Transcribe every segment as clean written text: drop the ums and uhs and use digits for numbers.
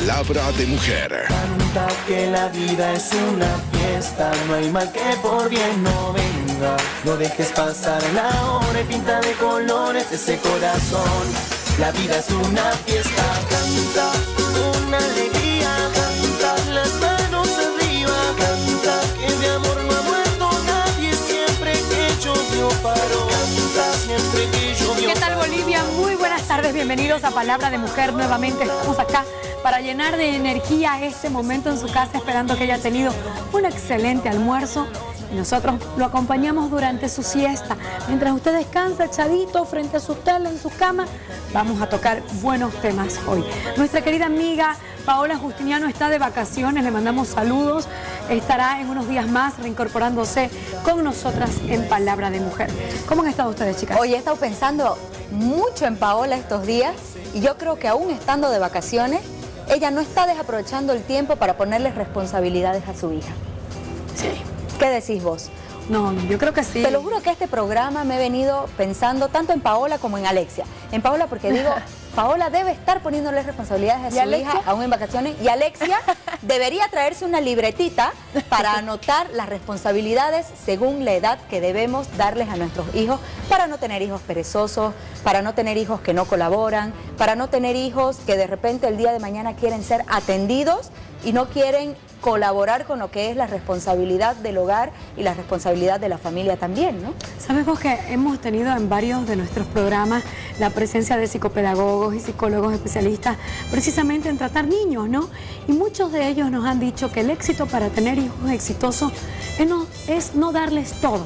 Palabra de Mujer. Canta que la vida es una fiesta, no hay mal que por bien no venga. No dejes pasar la hora y pinta de colores ese corazón. La vida es una fiesta, canta con alegría, canta las manos arriba, canta que de amor no ha muerto nadie siempre que llovió paró, canta siempre que llovió. ¿Qué tal, Bolivia? Muy buenas tardes, bienvenidos a Palabra de Mujer. Nuevamente estamos acá para llenar de energía este momento en su casa, esperando que haya tenido un excelente almuerzo. Y nosotros lo acompañamos durante su siesta. Mientras usted descansa echadito frente a su tele, en su cama, vamos a tocar buenos temas hoy. Nuestra querida amiga Paola Justiniano está de vacaciones, le mandamos saludos. Estará en unos días más reincorporándose con nosotras en Palabra de Mujer. ¿Cómo han estado ustedes, chicas? Hoy he estado pensando mucho en Paola estos días y yo creo que aún estando de vacaciones, ella no está desaprovechando el tiempo para ponerles responsabilidades a su hija. Sí. ¿Qué decís vos? No, yo creo que sí. Te lo juro que este programa me he venido pensando tanto en Paola como en Alexia. En Paola porque digo, Paola debe estar poniéndole responsabilidades a su hija aún en vacaciones, y Alexia debería traerse una libretita para anotar las responsabilidades según la edad que debemos darles a nuestros hijos, para no tener hijos perezosos, para no tener hijos que no colaboran, para no tener hijos que de repente el día de mañana quieren ser atendidos y no quieren colaborar con lo que es la responsabilidad del hogar y la responsabilidad de la familia también, ¿no? Sabemos que hemos tenido en varios de nuestros programas la presencia de psicopedagogos y psicólogos especialistas precisamente en tratar niños, ¿no? Y muchos de ellos nos han dicho que el éxito para tener hijos exitosos es no darles todo,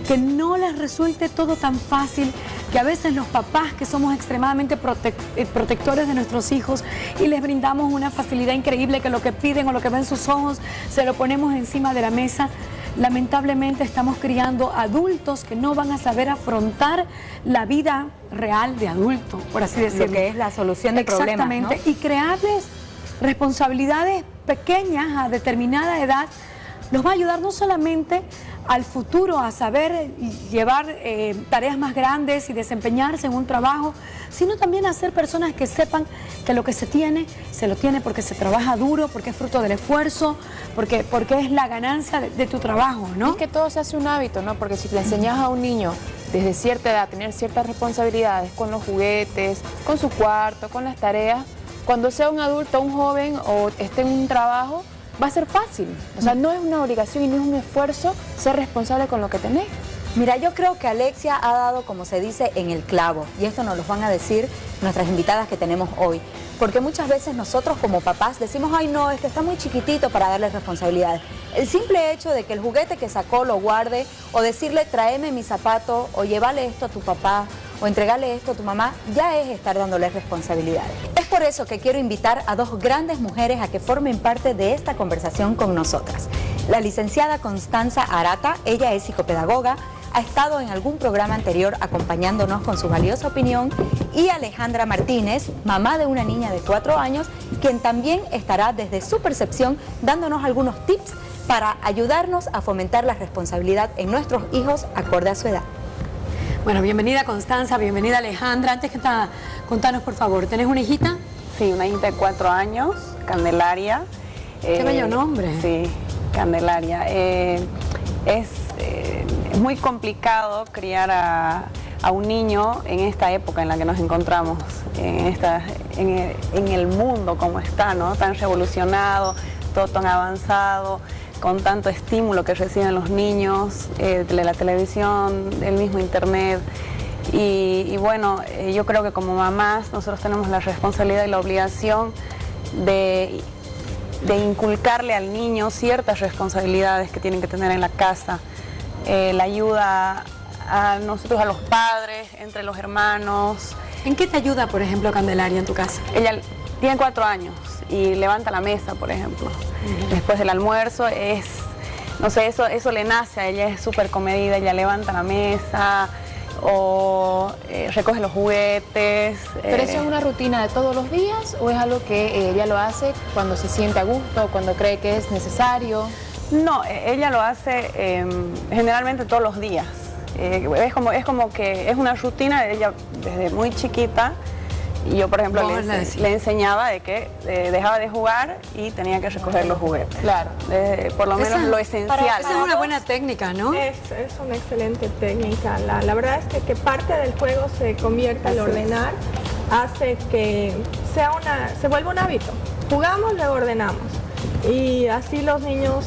que no les resulte todo tan fácil, que a veces los papás que somos extremadamente protectores de nuestros hijos y les brindamos una facilidad increíble, que lo que piden o lo que ven sus ojos se lo ponemos encima de la mesa. Lamentablemente estamos criando adultos que no van a saber afrontar la vida real de adulto, por así decirlo. Lo que es la solución de problemas, ¿no? Exactamente, y crearles responsabilidades pequeñas a determinada edad nos va a ayudar no solamente al futuro a saber llevar tareas más grandes y desempeñarse en un trabajo, sino también a ser personas que sepan que lo que se lo tiene porque se trabaja duro, porque es fruto del esfuerzo, porque es la ganancia de tu trabajo, ¿no? Es que todo se hace un hábito, ¿no? Porque si le enseñas a un niño desde cierta edad a tener ciertas responsabilidades con los juguetes, con su cuarto, con las tareas, cuando sea un adulto, un joven o esté en un trabajo, va a ser fácil. O sea, no es una obligación y no es un esfuerzo ser responsable con lo que tenés. Mira, yo creo que Alexia ha dado, como se dice, en el clavo. Y esto nos lo van a decir nuestras invitadas que tenemos hoy. Porque muchas veces nosotros como papás decimos, ay no, es que está muy chiquitito para darle responsabilidades. El simple hecho de que el juguete que sacó lo guarde, o decirle, tráeme mi zapato, o llévale esto a tu papá, o entregarle esto a tu mamá, ya es estar dándole responsabilidades. Es por eso que quiero invitar a dos grandes mujeres a que formen parte de esta conversación con nosotras. La licenciada Constanza Arata, ella es psicopedagoga, ha estado en algún programa anterior acompañándonos con su valiosa opinión, y Alejandra Martínez, mamá de una niña de 4 años, quien también estará desde su percepción dándonos algunos tips para ayudarnos a fomentar la responsabilidad en nuestros hijos acorde a su edad. Bueno, bienvenida Constanza, bienvenida Alejandra. Antes que nada, contanos por favor, ¿tenés una hijita? Sí, una hijita de 4 años, Candelaria. Qué bello nombre. Sí, Candelaria. Es muy complicado criar a un niño en esta época en la que nos encontramos, en el mundo como está, ¿no? Tan revolucionado, todo tan avanzado, con tanto estímulo que reciben los niños, de la televisión, del mismo internet. Y bueno, yo creo que como mamás nosotros tenemos la responsabilidad y la obligación de inculcarle al niño ciertas responsabilidades que tienen que tener en la casa. La ayuda a nosotros, a los padres, entre los hermanos. ¿En qué te ayuda, por ejemplo, Candelaria en tu casa? Ella tiene 4 años y levanta la mesa, por ejemplo. Después del almuerzo no sé, eso le nace a ella, es súper comedida, ella levanta la mesa o recoge los juguetes. ¿Pero eso es una rutina de todos los días o es algo que ella lo hace cuando se siente a gusto, cuando cree que es necesario? No, ella lo hace generalmente todos los días. Es como que es una rutina de ella desde muy chiquita, Y yo, por ejemplo, Vos le enseñaba de que dejaba de jugar y tenía que recoger los juguetes. Claro. Por lo menos lo esencial. Esa es una buena técnica, ¿no? Es una excelente técnica. La verdad es que parte del juego se convierta al ordenar, hace que se vuelva un hábito. Jugamos, luego ordenamos. Y así los niños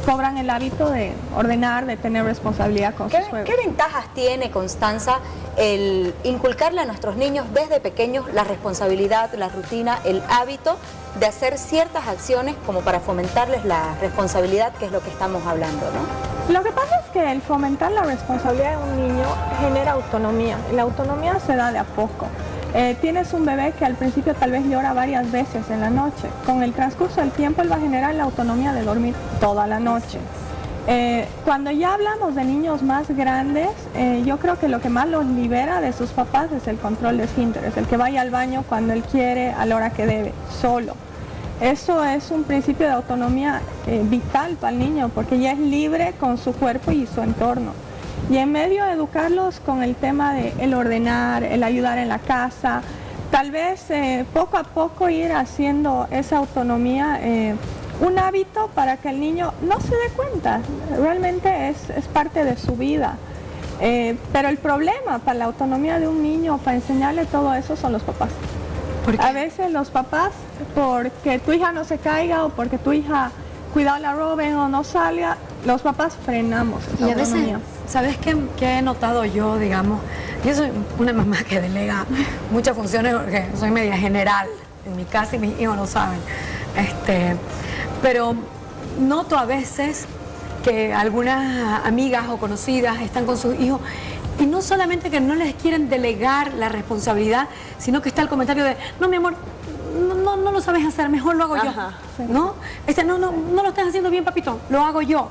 cobran el hábito de ordenar, de tener responsabilidad con sus juegos. ¿Qué ventajas tiene, Constanza, el inculcarle a nuestros niños desde pequeños la responsabilidad, la rutina, el hábito de hacer ciertas acciones como para fomentarles la responsabilidad, que es lo que estamos hablando, ¿no? Lo que pasa es que el fomentar la responsabilidad de un niño genera autonomía. La autonomía se da de a poco. Tienes un bebé que al principio tal vez llora varias veces en la noche. Con el transcurso del tiempo él va a generar la autonomía de dormir toda la noche. Cuando ya hablamos de niños más grandes, yo creo que lo que más los libera de sus papás es el control de esfínteres, el que vaya al baño cuando él quiere, a la hora que debe, solo. Eso es un principio de autonomía vital para el niño, porque ya es libre con su cuerpo y su entorno. Y en medio de educarlos con el tema de el ordenar, el ayudar en la casa, tal vez poco a poco ir haciendo esa autonomía un hábito para que el niño no se dé cuenta, realmente es parte de su vida. Pero el problema para la autonomía de un niño, para enseñarle todo eso, son los papás. A veces los papás, porque tu hija no se caiga o porque tu hija, cuidado la roben o no salga, los papás frenamos esa Y a veces, autonomía. ¿sabes qué he notado yo, digamos? Yo soy una mamá que delega muchas funciones porque soy media general en mi casa y mis hijos lo saben. Pero noto a veces que algunas amigas o conocidas están con sus hijos y no solamente que no les quieren delegar la responsabilidad, sino que está el comentario de, no, mi amor, no lo sabes hacer, mejor lo hago yo. ¿No? No lo estás haciendo bien, papito, lo hago yo.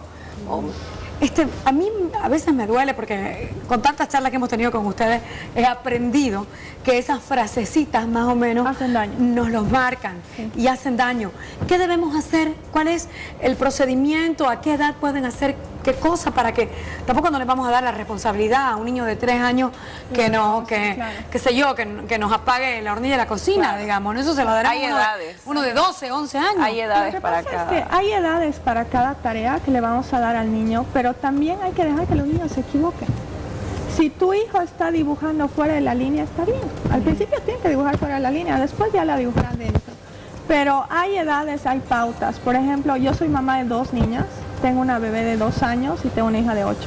A mí a veces me duele porque con tantas charlas que hemos tenido con ustedes he aprendido que esas frasecitas más o menos hacen daño. Nos los marcan y hacen daño. ¿Qué debemos hacer? ¿Cuál es el procedimiento? ¿A qué edad pueden hacer qué cosa? Para que tampoco no les vamos a dar la responsabilidad a un niño de 3 años que nos apague la hornilla de la cocina, digamos. Eso se lo dará uno de 12, 11 años. Hay edades para cada. Hay edades para cada tarea que le vamos a dar al niño, pero también hay que dejar que los niños se equivoquen. Si tu hijo está dibujando fuera de la línea, está bien. Al principio tiene que dibujar fuera de la línea, después ya la dibujará dentro. Pero hay edades, hay pautas. Por ejemplo, yo soy mamá de 2 niñas, tengo una bebé de 2 años y tengo una hija de 8.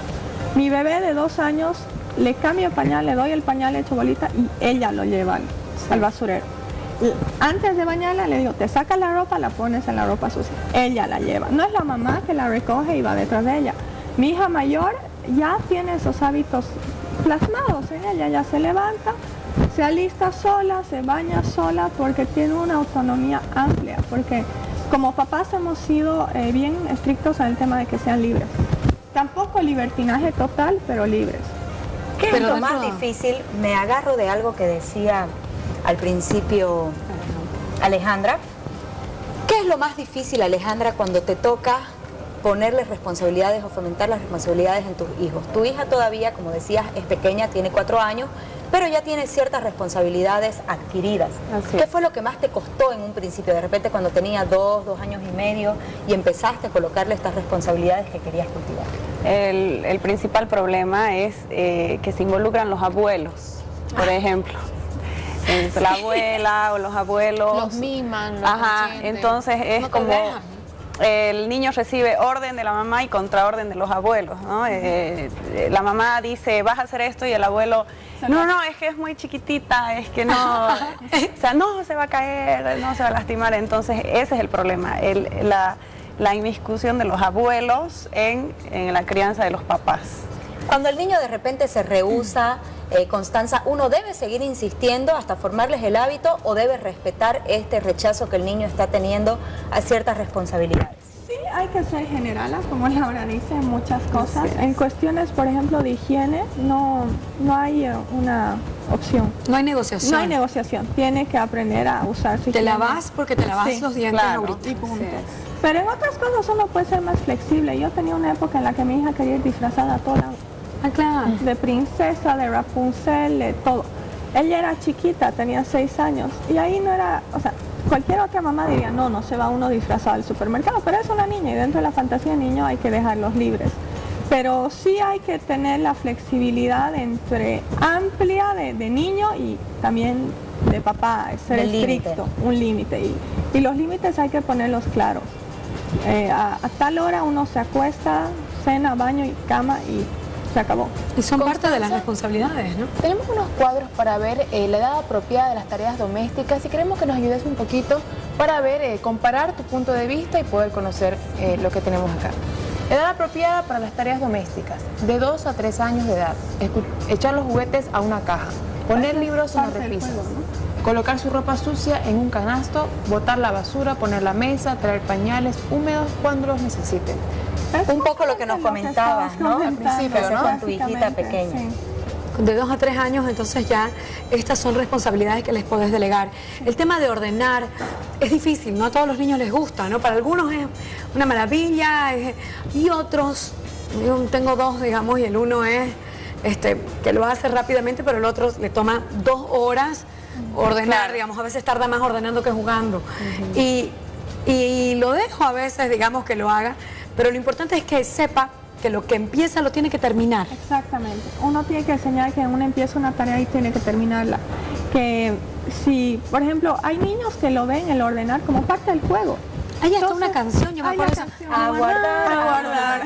Mi bebé de 2 años, le cambio el pañal, le doy el pañal, le echo bolita y ella lo lleva al basurero. Antes de bañarla le digo, te sacas la ropa, la pones en la ropa sucia. Ella la lleva. No es la mamá que la recoge y va detrás de ella. Mi hija mayor ya tiene esos hábitos plasmados en ella, ya se levanta, se alista sola, se baña sola, porque tiene una autonomía amplia, porque como papás hemos sido bien estrictos en el tema de que sean libres. Tampoco libertinaje total, pero libres. ¿Qué es lo más difícil? Me agarro de algo que decía al principio Alejandra. ¿Qué es lo más difícil, Alejandra, cuando te toca ponerles responsabilidades o fomentar las responsabilidades en tus hijos? Tu hija todavía, como decías, es pequeña, tiene 4 años, pero ya tiene ciertas responsabilidades adquiridas. ¿Qué fue lo que más te costó en un principio? De repente cuando tenía 2 años y medio y empezaste a colocarle estas responsabilidades que querías cultivar. El principal problema es que se involucran los abuelos, por ejemplo. La abuela o los abuelos. Los miman, los consienten. Entonces es como el niño recibe orden de la mamá y contraorden de los abuelos, ¿no? La mamá dice, vas a hacer esto, y el abuelo, no, es que es muy chiquitita, es que no, o sea, no se va a caer, no se va a lastimar. Entonces ese es el problema, la inmiscusión de los abuelos en la crianza de los papás. Cuando el niño de repente se rehúsa, Constanza, ¿uno debe seguir insistiendo hasta formarles el hábito o debe respetar este rechazo que el niño está teniendo a ciertas responsabilidades? Sí, hay que ser general, como Laura dice, en muchas cosas. En cuestiones, por ejemplo, de higiene, no hay una opción. No hay negociación. No hay negociación. Tiene que aprender a usar su higiene. Te lavas porque te lavas los dientes ahorita. Y punto. Pero en otras cosas uno puede ser más flexible. Yo tenía una época en la que mi hija quería ir disfrazada a toda la... Ah, claro. De princesa, de Rapunzel, de todo. Ella era chiquita, tenía 6 años, y ahí no era, o sea, cualquier otra mamá diría, no se va uno disfrazado al supermercado, pero es una niña y dentro de la fantasía del niño hay que dejarlos libres. Pero sí hay que tener la flexibilidad entre amplia de niño y también de papá, ser estricto, un límite. Y los límites hay que ponerlos claros. A tal hora uno se acuesta, cena, baño y cama y se acabó. Y son parte de las responsabilidades, ¿no? Tenemos unos cuadros para ver la edad apropiada de las tareas domésticas y queremos que nos ayudes un poquito para ver, comparar tu punto de vista y poder conocer lo que tenemos acá. Edad apropiada para las tareas domésticas, de 2 a 3 años de edad. Echar los juguetes a una caja, poner libros en la repisa, colocar su ropa sucia en un canasto, botar la basura, poner la mesa, traer pañales húmedos cuando los necesiten. Un poco lo que nos comentabas, ¿no? Al principio, ¿no? Con tu hijita pequeña. Sí. De 2 a 3 años, entonces ya estas son responsabilidades que les podés delegar. El tema de ordenar es difícil, no a todos los niños les gusta, ¿no? Para algunos es una maravilla y otros, yo tengo 2, digamos, y el uno es que lo hace rápidamente, pero el otro le toma 2 horas ordenar, digamos, a veces tarda más ordenando que jugando. Y lo dejo a veces, digamos, que lo haga, pero lo importante es que sepa que lo que empieza lo tiene que terminar. Exactamente. Uno tiene que enseñar que uno empieza una tarea y tiene que terminarla. Que si, por ejemplo, hay niños que lo ven el ordenar como parte del juego. Hay hasta una canción, yo me acuerdo. A guardar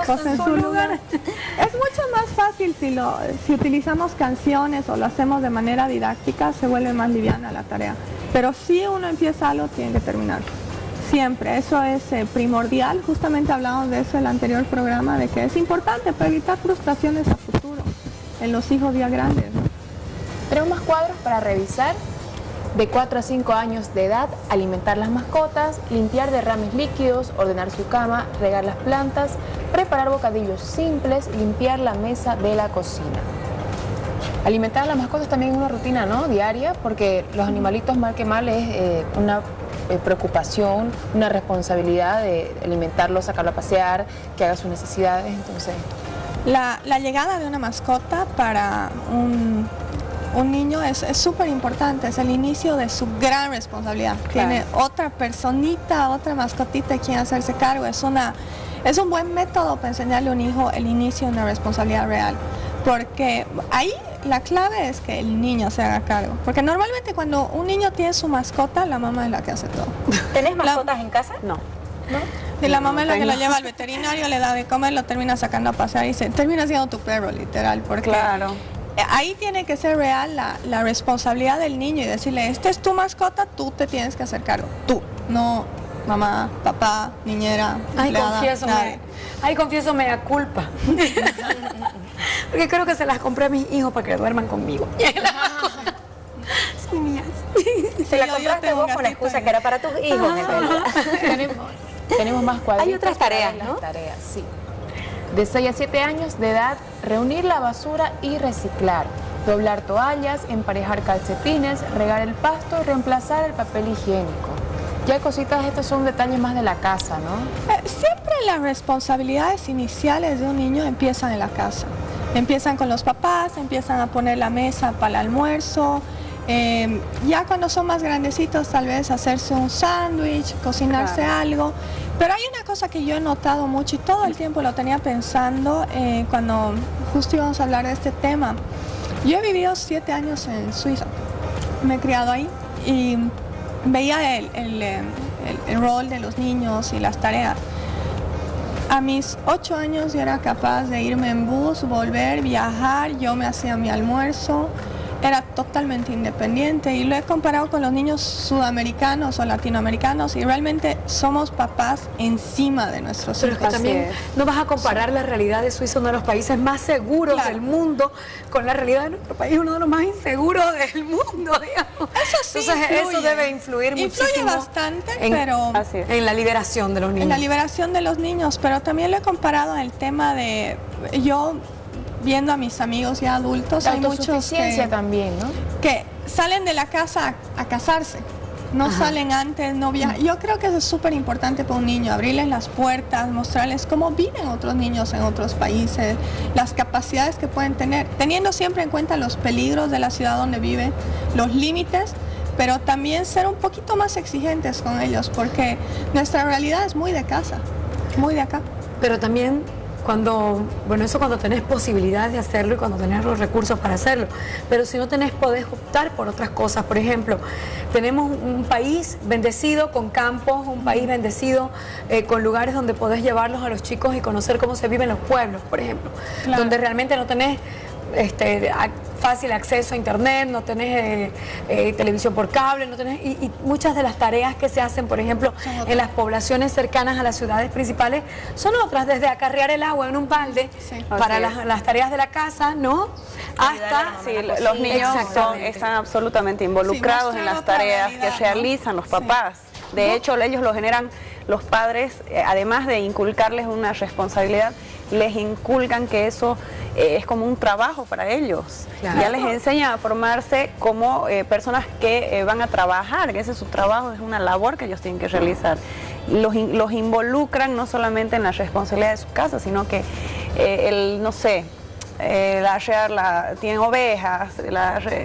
cosas en su lugar. Es mucho más fácil si utilizamos canciones o lo hacemos de manera didáctica, se vuelve más liviana la tarea. Pero si uno empieza algo, tiene que terminarlo. Siempre, eso es primordial. Justamente hablamos de eso en el anterior programa, de que es importante para evitar frustraciones a futuro en los hijos ya grandes, ¿no? Tenemos más cuadros para revisar. De 4 a 5 años de edad, alimentar las mascotas, limpiar derrames líquidos, ordenar su cama, regar las plantas, preparar bocadillos simples, limpiar la mesa de la cocina. Alimentar a las mascotas también es una rutina, ¿no? Diaria, porque los animalitos mal que mal es una preocupación, una responsabilidad de alimentarlo, sacarlo a pasear, que haga sus necesidades. Entonces, la llegada de una mascota para un niño es súper importante, es el inicio de su gran responsabilidad. Claro. Tiene otra personita, otra mascotita de quien hacerse cargo. Es un buen método para enseñarle a un hijo el inicio de una responsabilidad real, porque ahí la clave es que el niño se haga cargo, porque normalmente cuando un niño tiene su mascota, la mamá es la que hace todo. ¿Tenés mascotas en casa? No. Y la mamá es la que lo lleva al veterinario, le da de comer, lo termina sacando a pasear y se termina siendo tu perro, literal, porque ahí tiene que ser real la responsabilidad del niño y decirle, esta es tu mascota, tú te tienes que hacer cargo, tú, no mamá, papá, niñera, empleada, confieso, me da culpa. Porque creo que se las compré a mis hijos para que duerman conmigo. Son mías. Se la compraste vos con la excusa que era para tus hijos, en realidad. Tenemos más cuadritos. Hay otras tareas, ¿no? Tareas, sí. De 6 a 7 años de edad, reunir la basura y reciclar. Doblar toallas, emparejar calcetines, regar el pasto, reemplazar el papel higiénico. Ya cositas, estos son detalles más de la casa, ¿no? Siempre las responsabilidades iniciales de un niño empiezan en la casa. Empiezan con los papás, empiezan a poner la mesa para el almuerzo. Ya cuando son más grandecitos, tal vez hacerse un sándwich, cocinarse algo. Pero hay una cosa que yo he notado mucho y todo el tiempo lo tenía pensando cuando justo íbamos a hablar de este tema. Yo he vivido 7 años en Suiza, me he criado ahí y veía el rol de los niños y las tareas. A mis 8 años yo era capaz de irme en bus, volver, viajar, yo me hacía mi almuerzo, era totalmente independiente y lo he comparado con los niños sudamericanos o latinoamericanos y realmente somos papás encima de nuestros hijos. Pero es que también no vas a comparar la realidad de Suiza, uno de los países más seguros del mundo, con la realidad de nuestro país, uno de los más inseguros del mundo, digamos. Eso sí. Entonces eso debe influir muchísimo. Influye bastante, pero en la liberación de los niños. En la liberación de los niños, pero también lo he comparado en el tema de yo viendo a mis amigos ya adultos, la hay muchos también, ¿no? que salen de la casa a casarse no salen antes, no viajan. Yo creo que eso es súper importante para un niño, abrirles las puertas, mostrarles cómo viven otros niños en otros países, las capacidades que pueden tener, teniendo siempre en cuenta los peligros de la ciudad donde viven, los límites, pero también ser un poquito más exigentes con ellos, porque nuestra realidad es muy de casa, muy de acá. Pero también cuando tenés posibilidades de hacerlo y cuando tenés los recursos para hacerlo, pero si no tenés, podés optar por otras cosas. Por ejemplo, tenemos un país bendecido con campos, un país bendecido con lugares donde podés llevarlos a los chicos y conocer cómo se viven los pueblos, por ejemplo, claro, donde realmente no tenés fácil acceso a internet, no tenés televisión por cable, no tenés, y muchas de las tareas que se hacen, por ejemplo, en las poblaciones cercanas a las ciudades principales, son otras, desde acarrear el agua en un balde para las tareas de la casa, ¿no? Hasta los niños están absolutamente involucrados en las tareas que realizan los papás. De hecho, ellos lo generan los padres, además de inculcarles una responsabilidad, les inculcan que eso es como un trabajo para ellos. Claro. Ya les enseñan a formarse como personas que van a trabajar, que ese es su trabajo, es una labor que ellos tienen que realizar. Los involucran no solamente en la responsabilidad de su casa, sino que tienen ovejas,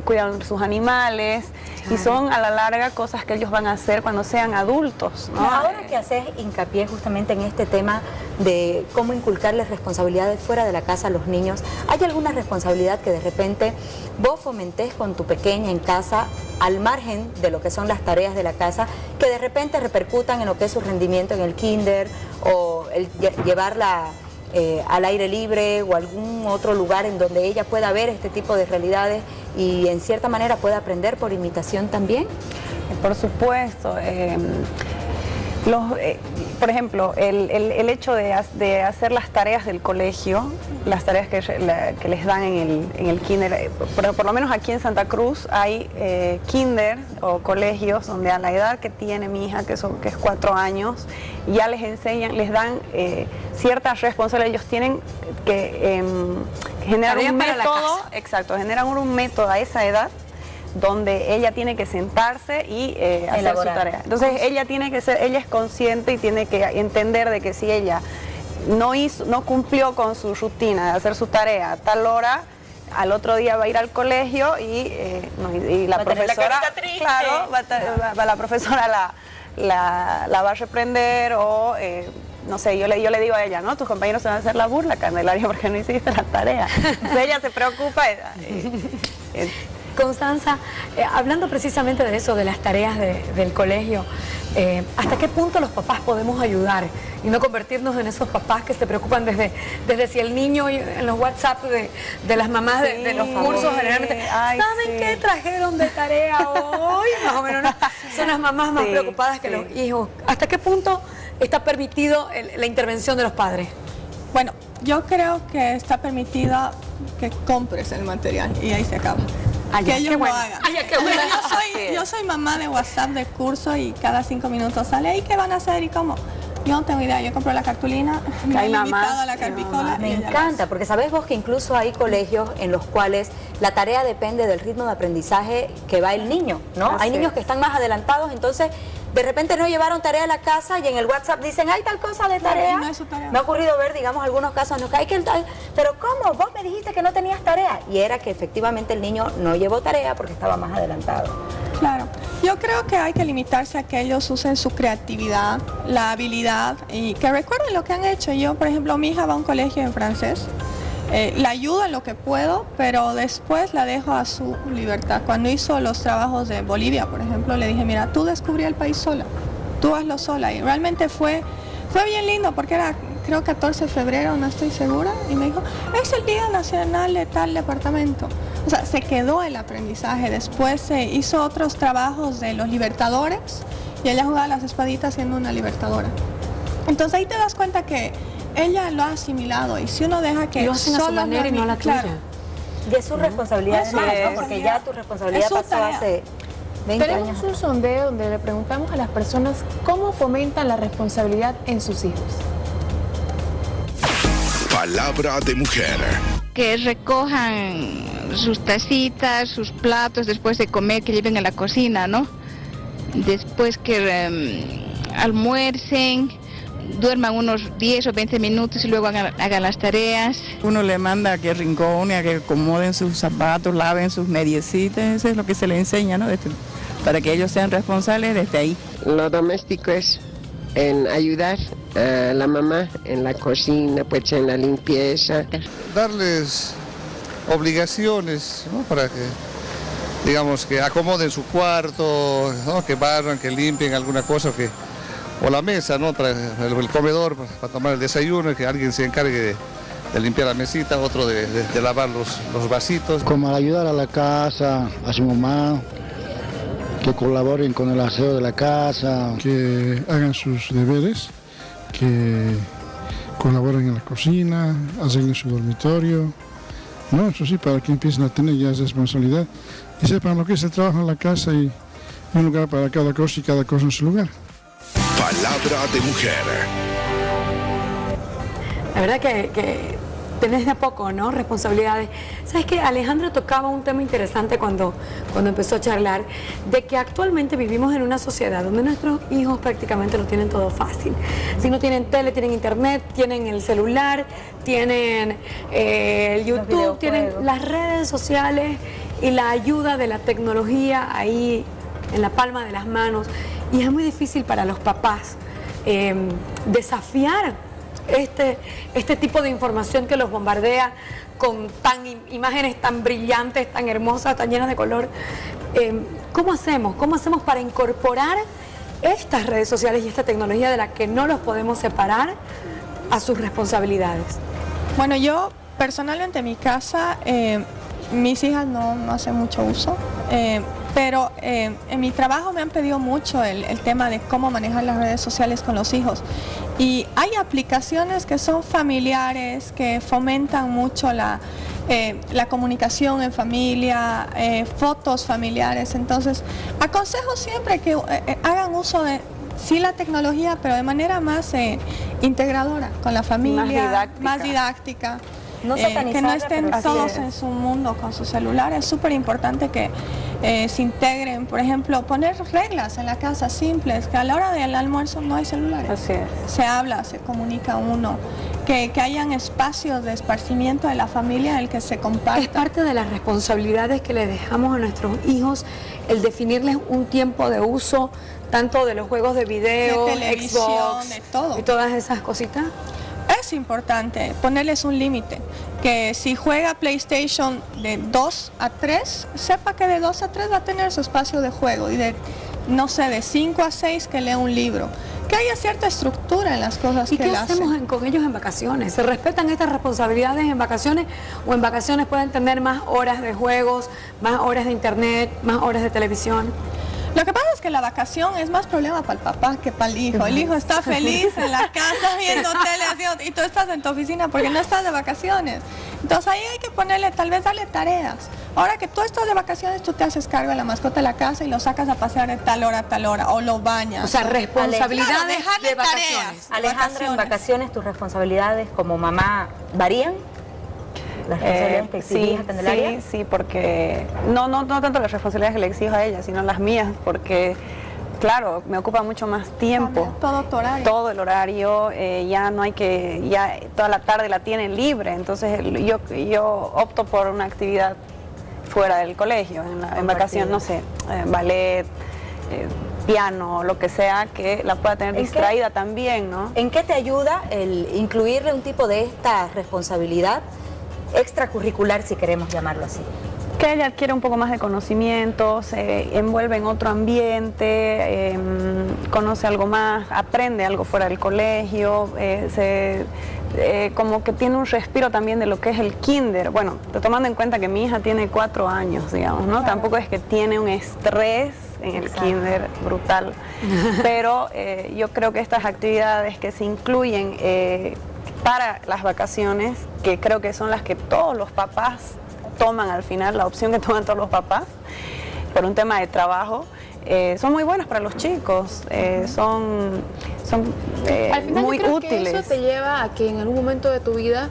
cuidan sus animales, y son a la larga cosas que ellos van a hacer cuando sean adultos, ¿no? Ahora que haces hincapié justamente en este tema de cómo inculcarles responsabilidades fuera de la casa a los niños, ¿hay alguna responsabilidad que de repente vos fomentés con tu pequeña en casa, al margen de lo que son las tareas de la casa, que de repente repercutan en lo que es su rendimiento en el kinder, o el llevarla al aire libre o algún otro lugar en donde ella pueda ver este tipo de realidades y en cierta manera pueda aprender por imitación también? Por supuesto. Por ejemplo, el hecho de hacer las tareas del colegio, las tareas que les dan en el kinder, por lo menos aquí en Santa Cruz hay kinder o colegios donde a la edad que tiene mi hija, que es 4 años, ya les enseñan, les dan ciertas responsabilidades. Ellos tienen que generar un método, exacto, generan un método a esa edad donde ella tiene que sentarse y hacer su tarea. Entonces ella es consciente y tiene que entender de que si ella no cumplió con su rutina de hacer su tarea a tal hora, al otro día va a ir al colegio y la profesora, la profesora la va a reprender, o no sé, yo le digo a ella, ¿no? Tus compañeros se van a hacer la burla, Candelaria, porque no hiciste la tarea. Entonces ella se preocupa. Constanza, hablando precisamente de eso, de las tareas del colegio, ¿hasta qué punto los papás podemos ayudar y no convertirnos en esos papás que se preocupan desde si el niño en los WhatsApp de las mamás de los cursos generalmente, ¿saben qué trajeron de tarea hoy? Más o menos, ¿no? Son las mamás más preocupadas que los hijos. ¿Hasta qué punto está permitido la intervención de los padres? Bueno, yo creo que está permitido que compres el material y ahí se acaba. Que ellos lo hagan. Yo soy mamá de WhatsApp de curso y cada 5 minutos sale, ¿y qué van a hacer y cómo? Yo no tengo idea, yo compro la cartulina, me han invitado a la carpicola. Me encanta, porque sabes vos que incluso hay colegios en los cuales la tarea depende del ritmo de aprendizaje que va el niño, ¿no? Hay niños que están más adelantados, entonces de repente no llevaron tarea a la casa y en el WhatsApp dicen, hay tal cosa de tarea. No es su tarea. Me ha ocurrido ver, digamos, algunos casos, no, pero ¿cómo? Vos me dijiste que no tenías tarea. Y era que efectivamente el niño no llevó tarea porque estaba más adelantado. Claro, yo creo que hay que limitarse a que ellos usen su creatividad, la habilidad y que recuerden lo que han hecho. Yo, por ejemplo, mi hija va a un colegio en francés. La ayudo en lo que puedo, pero después la dejo a su libertad. Cuando hizo los trabajos de Bolivia, por ejemplo, le dije, mira, tú descubrí el país sola, tú hazlo sola. Y realmente fue bien lindo porque era, creo, 14 de febrero, no estoy segura, y me dijo, es el Día Nacional de tal departamento. O sea, se quedó el aprendizaje. Después se hizo otros trabajos de los libertadores y ella jugaba las espaditas siendo una libertadora. Entonces ahí te das cuenta que ella lo ha asimilado, y si uno deja que lo hacen a su manera y no a la tuya. Y es su responsabilidad, ¿no? Porque ya tu responsabilidad pasó hace 20 años. Tenemos un sondeo donde le preguntamos a las personas cómo fomentan la responsabilidad en sus hijos. Palabra de mujer. Que recojan sus tacitas, sus platos después de comer, que lleven a la cocina, ¿no? después que almuercen, duerman unos 10 o 20 minutos y luego hagan las tareas. Uno le manda a que rincone, a que acomoden sus zapatos, laven sus mediecitas, eso es lo que se les enseña, ¿no? Para que ellos sean responsables desde ahí. Lo doméstico es en ayudar a la mamá en la cocina, pues en la limpieza. Darles obligaciones, ¿no? Para que, digamos, que acomoden su cuarto, ¿no? Que barran, que limpien alguna cosa, o la mesa, ¿no? El comedor para tomar el desayuno, que alguien se encargue de limpiar la mesita, otro de lavar los vasitos. Como ayudar a la casa, a su mamá, que colaboren con el aseo de la casa. Que hagan sus deberes, que colaboren en la cocina, hacen en su dormitorio. No, eso sí, para que empiecen a tener ya esa responsabilidad y sepan lo que es el trabajo en la casa y un lugar para cada cosa y cada cosa en su lugar. Palabra de mujer. La verdad que tenés de a poco, ¿no? Responsabilidades. ¿Sabes qué? Alejandra tocaba un tema interesante cuando empezó a charlar, de que actualmente vivimos en una sociedad donde nuestros hijos prácticamente lo tienen todo fácil. Si no tienen tele, tienen internet, tienen el celular, tienen el YouTube, tienen las redes sociales y la ayuda de la tecnología ahí en la palma de las manos. Y es muy difícil para los papás desafiar este tipo de información que los bombardea con imágenes tan brillantes, tan hermosas, tan llenas de color. ¿Cómo hacemos? ¿Cómo hacemos para incorporar estas redes sociales y esta tecnología de la que no los podemos separar a sus responsabilidades? Bueno, yo personalmente en mi casa, mis hijas no hacen mucho uso, pero en mi trabajo me han pedido mucho el tema de cómo manejar las redes sociales con los hijos. Y hay aplicaciones que son familiares, que fomentan mucho la comunicación en familia, fotos familiares. Entonces, aconsejo siempre que hagan uso de la tecnología, pero de manera más integradora con la familia, más didáctica. Que no estén todos en su mundo con su celular. Es súper importante que se integren, por ejemplo, poner reglas en la casa simples, que a la hora del almuerzo no hay celulares. Así es. Se habla, se comunica uno, que hayan espacios de esparcimiento de la familia en el que se comparta. Es parte de las responsabilidades que le dejamos a nuestros hijos, el definirles un tiempo de uso, tanto de los juegos de video, de televisión, Xbox, de todo, y todas esas cositas. Es importante ponerles un límite, que si juega PlayStation de 2 a 3, sepa que de 2 a 3 va a tener su espacio de juego, y de 5 a 6 que lea un libro, que haya cierta estructura en las cosas que él hace. ¿Y qué hacemos con ellos en vacaciones? ¿Se respetan estas responsabilidades en vacaciones, o en vacaciones pueden tener más horas de juegos, más horas de internet, más horas de televisión? Lo que pasa es que la vacación es más problema para el papá que para el hijo. El hijo está feliz en la casa viendo tele y tú estás en tu oficina porque no estás de vacaciones. Entonces ahí hay que ponerle, tal vez darle tareas. Ahora que tú estás de vacaciones, tú te haces cargo de la mascota de la casa y lo sacas a pasear de tal hora, o lo bañas. O sea, responsabilidades de vacaciones. Alejandra, en vacaciones, ¿tus responsabilidades como mamá varían? ¿Las responsabilidades que exigías a Candelaria? Sí, porque no tanto las responsabilidades que le exijo a ella, sino las mías, porque claro, me ocupa mucho más tiempo. Todo tu horario. Todo el horario, ya no hay que, ya toda la tarde la tienen libre, entonces yo opto por una actividad fuera del colegio, en vacación, no sé, ballet, piano, lo que sea, que la pueda tener distraída también, ¿no? ¿En qué te ayuda el incluirle un tipo de esta responsabilidad extracurricular, si queremos llamarlo así? Que ella adquiere un poco más de conocimiento, se envuelve en otro ambiente, conoce algo más, aprende algo fuera del colegio, como que tiene un respiro también de lo que es el kinder. Bueno, tomando en cuenta que mi hija tiene 4 años, digamos, ¿no? Claro. Tampoco es que tiene un estrés en el kinder brutal, pero yo creo que estas actividades que se incluyen para las vacaciones, que creo que son las que todos los papás toman al final, la opción que toman todos los papás, por un tema de trabajo, son muy buenas para los chicos, son al final muy yo creo útiles. Que eso te lleva a que en algún momento de tu vida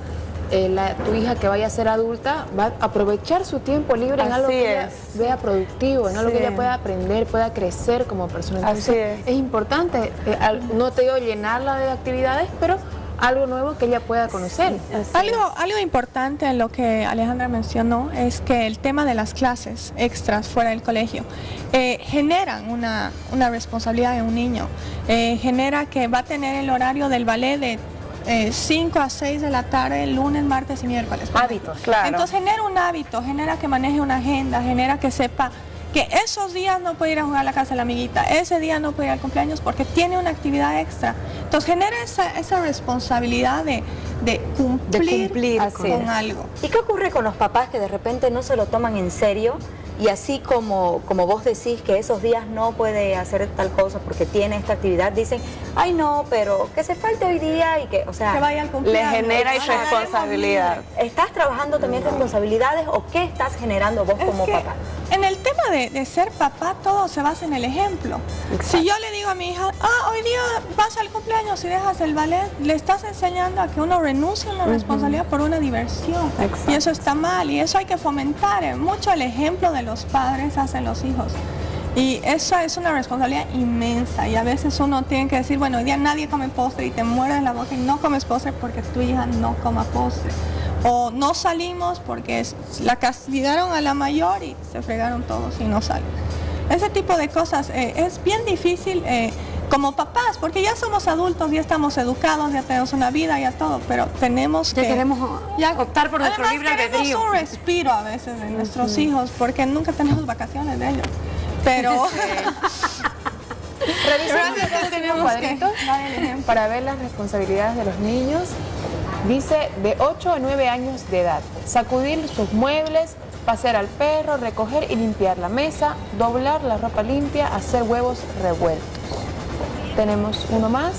tu hija que vaya a ser adulta va a aprovechar su tiempo libre en algo que ella vea productivo, en algo que ella pueda aprender, pueda crecer como persona. Entonces, es importante, no te digo llenarla de actividades, pero algo nuevo que ella pueda conocer. Algo importante en lo que Alejandra mencionó es que el tema de las clases extras fuera del colegio generan una responsabilidad de un niño, genera que va a tener el horario del ballet de 5 a 6 de la tarde, lunes, martes y miércoles. Hábitos, claro. Entonces genera un hábito, genera que maneje una agenda, genera que sepa que esos días no puede ir a jugar a la casa de la amiguita, ese día no puede ir al cumpleaños porque tiene una actividad extra. Entonces genera esa responsabilidad de cumplir con algo. ¿Y qué ocurre con los papás que de repente no se lo toman en serio? Y así como vos decís que esos días no puede hacer tal cosa porque tiene esta actividad, dicen, ay no, pero que se falte hoy día y que, o sea, que vaya al cumpleaños. Le genera irresponsabilidad. ¿Estás trabajando también responsabilidades o qué estás generando vos como papá? En el tema de ser papá, todo se basa en el ejemplo. Exacto. Si yo le digo a mi hija, hoy día vas al cumpleaños y dejas el ballet, le estás enseñando a que uno renuncie a una responsabilidad por una diversión. Exacto. Y eso está mal, y eso hay que fomentar. Mucho el ejemplo de los padres hacen los hijos. Y eso es una responsabilidad inmensa. Y a veces uno tiene que decir, bueno, hoy día nadie come postre y te mueres la boca y no comes postre porque tu hija no coma postre. O no salimos porque la castigaron a la mayor y se fregaron todos y no salen. Ese tipo de cosas es bien difícil como papás, porque ya somos adultos, ya estamos educados, ya tenemos una vida, ya todo, pero tenemos que... queremos optar por nuestro libre albedrío. Queremos un respiro a veces de nuestros hijos, porque nunca tenemos vacaciones de ellos. Pero... Revisemos tenemos cuadritos para ver las responsabilidades de los niños. Dice de 8 a 9 años de edad, sacudir sus muebles, pasear al perro, recoger y limpiar la mesa, doblar la ropa limpia, hacer huevos revueltos. Tenemos uno más.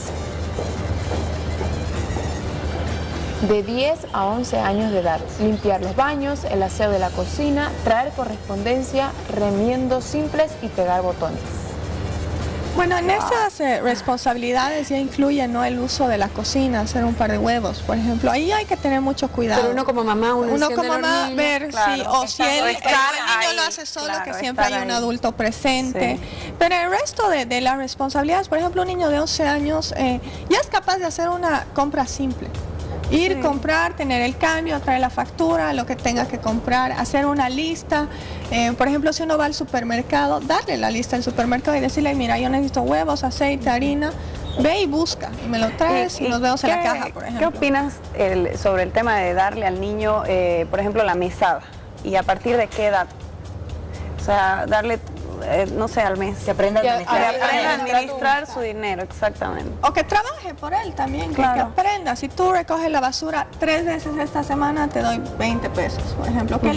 De 10 a 11 años de edad, limpiar los baños, el aseo de la cocina, traer correspondencia, remiendos simples y pegar botones. Bueno, en esas responsabilidades ya incluye, ¿no?, el uso de la cocina, hacer un par de huevos, por ejemplo. Ahí hay que tener mucho cuidado. Pero uno como mamá, ver si, o si el niño lo hace solo, claro, que siempre hay un adulto presente. Sí. Pero el resto de las responsabilidades, por ejemplo, un niño de 11 años ya es capaz de hacer una compra simple. Ir, comprar, tener el cambio, traer la factura, lo que tenga que comprar, hacer una lista. Por ejemplo, si uno va al supermercado, darle la lista al supermercado y decirle, mira, yo necesito huevos, aceite, harina, ve y busca y me lo traes y nos vemos en la caja, por ejemplo. ¿Qué opinas sobre el tema de darle al niño, por ejemplo, la mesada? ¿Y a partir de qué edad? O sea, darle... no sé, al mes. Que aprenda a administrar su dinero, exactamente. O que trabaje por él también, claro. Que aprenda. Si tú recoges la basura 3 veces esta semana, te doy 20 pesos, por ejemplo. Que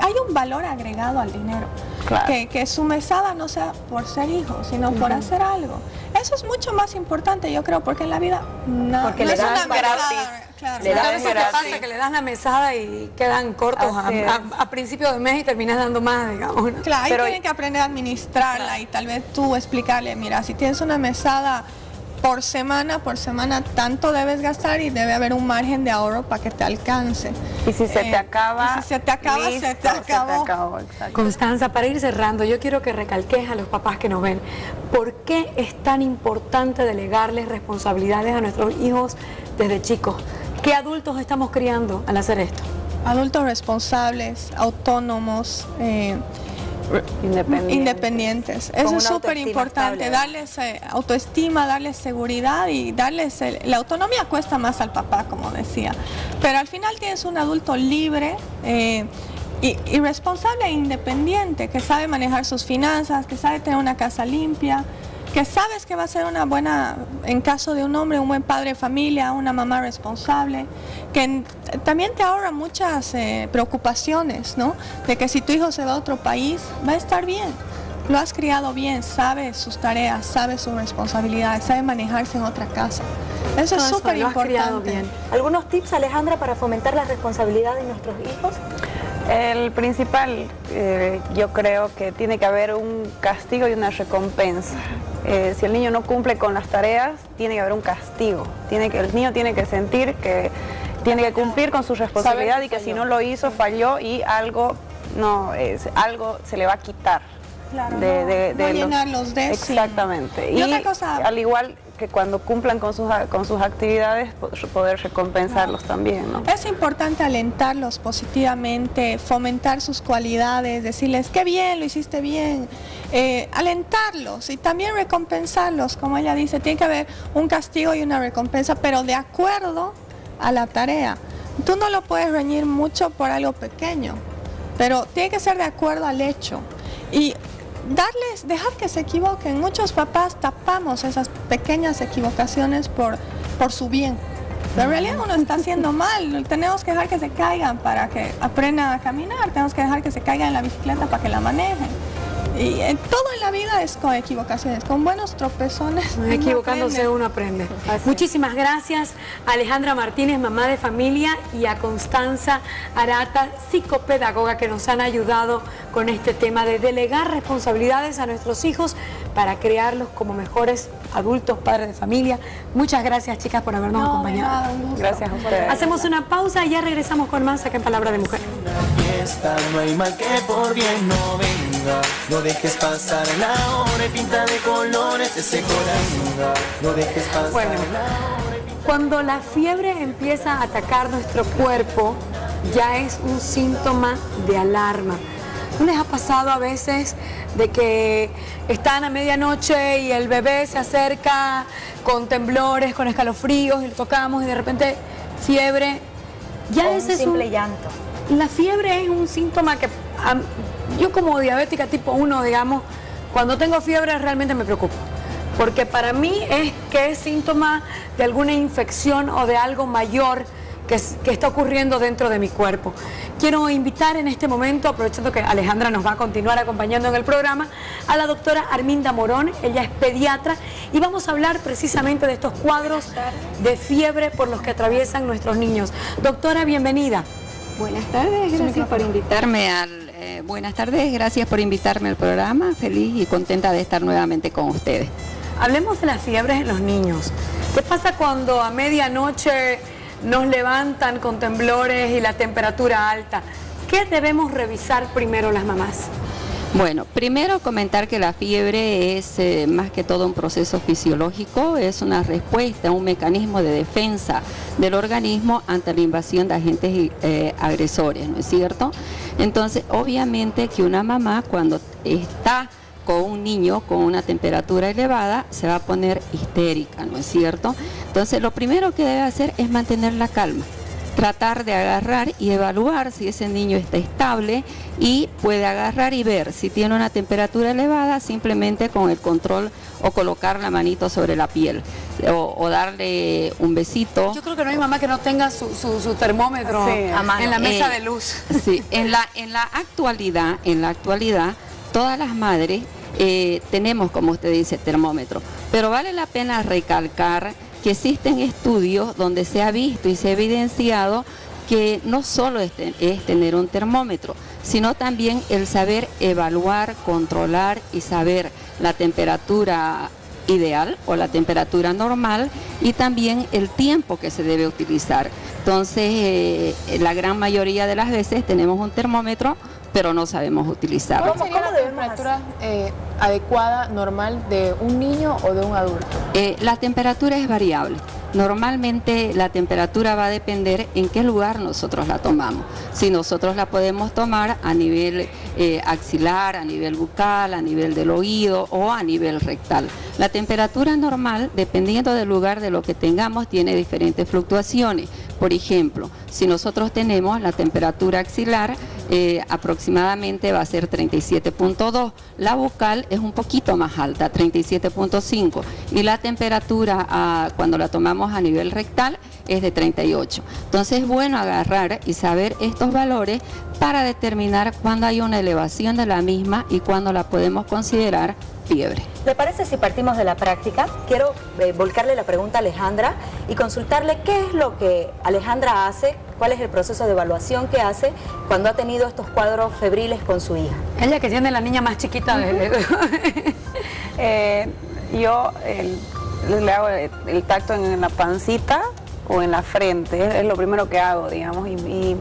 hay un valor agregado al dinero. Claro. Que su mesada no sea por ser hijo, sino por hacer algo. Eso es mucho más importante, yo creo, porque en la vida no es una gratis. Claro. A veces te pasa que le das la mesada y quedan cortos a principio de mes y terminas dando más, digamos, ¿no? Claro, ahí tienen que aprender a administrarla y tal vez tú explicarle, mira, si tienes una mesada por semana tanto debes gastar y debe haber un margen de ahorro para que te alcance. Y si se te acaba, se te acabó. Constanza, para ir cerrando, yo quiero que recalques a los papás que nos ven, ¿por qué es tan importante delegarles responsabilidades a nuestros hijos desde chicos? ¿Qué adultos estamos criando al hacer esto? Adultos responsables, autónomos, independientes. Eso es súper importante, darles autoestima, darles seguridad y darles... la autonomía cuesta más al papá, como decía, pero al final tienes un adulto libre, y responsable e independiente, que sabe manejar sus finanzas, que sabe tener una casa limpia, que sabes que va a ser una buena, en caso de un hombre, un buen padre de familia, una mamá responsable, que también te ahorra muchas preocupaciones, ¿no? De que si tu hijo se va a otro país, va a estar bien. Lo has criado bien, sabe sus tareas, sabe sus responsabilidades, sabe manejarse en otra casa. Eso es súper importante. ¿Algunos tips, Alejandra, para fomentar la responsabilidad de nuestros hijos? El principal, yo creo que tiene que haber un castigo y una recompensa. Si el niño no cumple con las tareas, tiene que haber un castigo. El niño tiene que sentir que tiene que cumplir con su responsabilidad y que si no lo hizo, falló y algo se le va a quitar. Claro, no llenar los décimos. Exactamente. Y otra cosa, al igual que cuando cumplan con sus actividades, poder recompensarlos también, ¿no? Es importante alentarlos positivamente, fomentar sus cualidades, decirles qué bien, lo hiciste bien, alentarlos y también recompensarlos, como ella dice, tiene que haber un castigo y una recompensa, pero de acuerdo a la tarea. Tú no lo puedes reñir mucho por algo pequeño, pero tiene que ser de acuerdo al hecho. Y dejar que se equivoquen. Muchos papás tapamos esas pequeñas equivocaciones por su bien. Pero en realidad uno está haciendo mal. Tenemos que dejar que se caigan para que aprendan a caminar. Tenemos que dejar que se caigan en la bicicleta para que la manejen. Y todo en la vida es con equivocaciones, con buenos tropezones. Equivocándose uno aprende. Muchísimas gracias a Alejandra Martínez, mamá de familia, y a Constanza Arata, psicopedagoga, que nos han ayudado con este tema de delegar responsabilidades a nuestros hijos para criarlos como mejores adultos, padres de familia. Muchas gracias, chicas, por habernos acompañado. Gracias a ustedes. Hacemos una pausa y ya regresamos con más acá en Palabra de Mujer. No hay mal que por bien no venga. No dejes pasar la hora y pinta de colores ese corazón. No dejes pasar la hora. Cuando la fiebre empieza a atacar nuestro cuerpo, ya es un síntoma de alarma. ¿No les ha pasado a veces de que están a medianoche y el bebé se acerca con temblores, con escalofríos, y lo tocamos y de repente fiebre? Ya o ese un simple llanto. La fiebre es un síntoma que yo como diabética tipo 1, digamos, cuando tengo fiebre realmente me preocupo. Porque para mí es síntoma de alguna infección o de algo mayor que está ocurriendo dentro de mi cuerpo. Quiero invitar en este momento, aprovechando que Alejandra nos va a continuar acompañando en el programa, a la doctora Arminda Morón. Ella es pediatra y vamos a hablar precisamente de estos cuadros de fiebre por los que atraviesan nuestros niños. Doctora, bienvenida. Buenas tardes, gracias por invitarme gracias por invitarme al programa. Feliz y contenta de estar nuevamente con ustedes. Hablemos de las fiebres en los niños. ¿Qué pasa cuando a medianoche nos levantan con temblores y la temperatura alta? ¿Qué debemos revisar primero las mamás? Bueno, primero comentar que la fiebre es más que todo un proceso fisiológico, es una respuesta, un mecanismo de defensa del organismo ante la invasión de agentes agresores, ¿no es cierto? Entonces, obviamente que una mamá cuando está con un niño con una temperatura elevada se va a poner histérica, ¿no es cierto? Entonces, lo primero que debe hacer es mantener la calma. Tratar de agarrar y evaluar si ese niño está estable y puede agarrar y ver si tiene una temperatura elevada simplemente con el control o colocar la manito sobre la piel o darle un besito. Yo creo que no hay mamá que no tenga su termómetro en la mesa de luz. Sí, en la actualidad todas las madres tenemos, como usted dice, termómetro, pero vale la pena recalcar que existen estudios donde se ha visto y se ha evidenciado que no solo es tener un termómetro, sino también el saber evaluar, controlar y saber la temperatura ideal o la temperatura normal y también el tiempo que se debe utilizar. Entonces, la gran mayoría de las veces tenemos un termómetro, pero no sabemos utilizarlo. ¿Cuál sería la temperatura adecuada, normal, de un niño o de un adulto? La temperatura es variable. Normalmente la temperatura va a depender en qué lugar nosotros la tomamos. Si nosotros la podemos tomar a nivel axilar, a nivel bucal, a nivel del oído o a nivel rectal. La temperatura normal, dependiendo del lugar de lo que tengamos, tiene diferentes fluctuaciones. Por ejemplo, si nosotros tenemos la temperatura axilar, aproximadamente va a ser 37.2, la bucal es un poquito más alta, 37.5, y la temperatura cuando la tomamos a nivel rectal es de 38. Entonces es bueno agarrar y saber estos valores para determinar cuándo hay una elevación de la misma y cuándo la podemos considerar fiebre. ¿Le parece si partimos de la práctica? Quiero volcarle la pregunta a Alejandra y consultarle qué es lo que Alejandra hace, cuál es el proceso de evaluación que hace cuando ha tenido estos cuadros febriles con su hija. Ella que tiene la niña más chiquita yo le hago el tacto en la pancita o en la frente, es lo primero que hago, digamos, y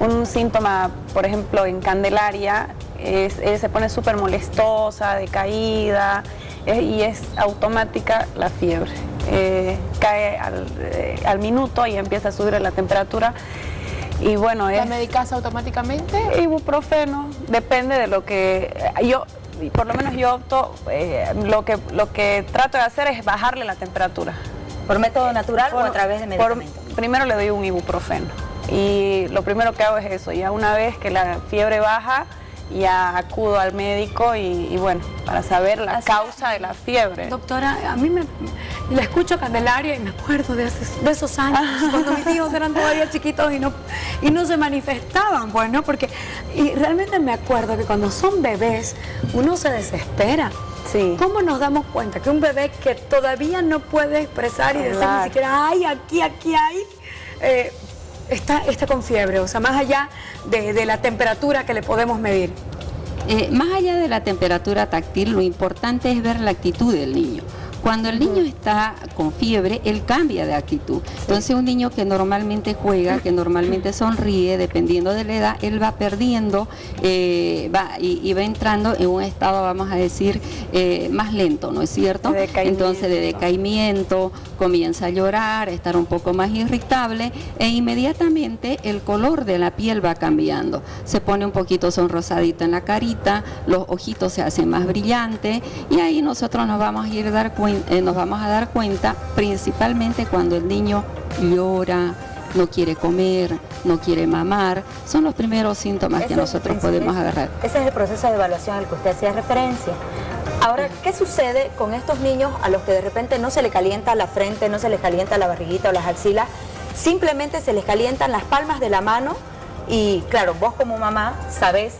un síntoma, por ejemplo, en Candelaria, se pone súper molestosa, decaída, y es automática la fiebre. Cae al minuto y empieza a subir la temperatura. Y bueno, ¿la medicas automáticamente? Ibuprofeno, depende de lo que por lo menos yo opto, lo que trato de hacer es bajarle la temperatura. ¿Por método natural o a través de medicamentos? Primero le doy un ibuprofeno y lo primero que hago es eso. Ya una vez que la fiebre baja, ya acudo al médico y bueno, para saber la causa de la fiebre. Doctora, a mí la escucho a Candelaria y me acuerdo de esos años, cuando mis hijos eran todavía chiquitos y no se manifestaban, pues, ¿no? Porque, y realmente me acuerdo que cuando son bebés, uno se desespera. Sí. ¿Cómo nos damos cuenta que un bebé que todavía no puede expresar y decir ni siquiera, ay, aquí hay, está con fiebre? O sea, más allá de la temperatura que le podemos medir. Más allá de la temperatura táctil, lo importante es ver la actitud del niño. Cuando el niño está con fiebre, él cambia de actitud. Entonces un niño que normalmente juega, que normalmente sonríe, dependiendo de la edad, él va perdiendo, va entrando en un estado, vamos a decir, más lento, ¿no es cierto? Entonces de decaimiento, comienza a llorar, a estar un poco más irritable e inmediatamente el color de la piel va cambiando. Se pone un poquito sonrosadito en la carita, los ojitos se hacen más brillantes y ahí nosotros nos vamos a dar cuenta principalmente cuando el niño llora, no quiere comer, no quiere mamar. Son los primeros síntomas que nosotros podemos agarrar. Ese es el proceso de evaluación al que usted hacía referencia. Ahora, ¿qué sucede con estos niños a los que de repente no se les calienta la frente, no se les calienta la barriguita o las axilas, simplemente se les calientan las palmas de la mano? Y claro, vos como mamá sabés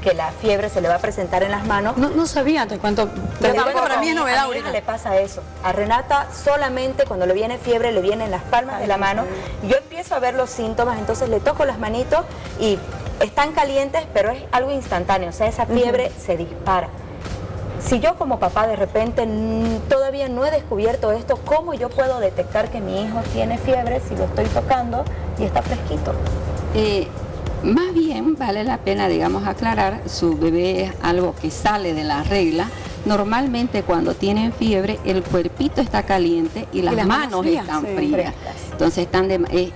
que la fiebre se le va a presentar en las manos. No sabía de cuánto. Para mí es novedad. A Renata le pasa eso. A Renata solamente cuando le viene fiebre le vienen las palmas de la mano. Yo empiezo a ver los síntomas, entonces le toco las manitos y están calientes, pero es algo instantáneo. O sea, esa fiebre se dispara. Si yo como papá de repente todavía no he descubierto esto, ¿cómo yo puedo detectar que mi hijo tiene fiebre si lo estoy tocando y está fresquito? Más bien vale la pena, digamos, aclarar, su bebé es algo que sale de la regla. Normalmente cuando tienen fiebre el cuerpito está caliente y las manos están frías. Entonces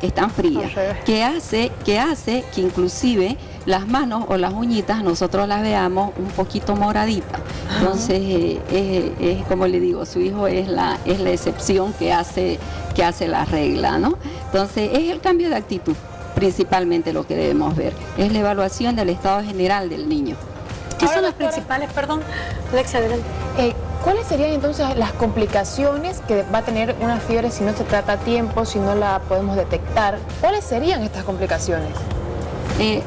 están frías. ¿Qué hace que inclusive las manos o las uñitas nosotros las veamos un poquito moraditas? Entonces es como le digo, su hijo es la excepción que hace la regla, ¿no? Entonces es el cambio de actitud. Principalmente lo que debemos ver es la evaluación del estado general del niño. ¿Qué son las principales? Perdón, Alexia, adelante. ¿Cuáles serían entonces las complicaciones que va a tener una fiebre si no se trata a tiempo, si no la podemos detectar? ¿Cuáles serían estas complicaciones?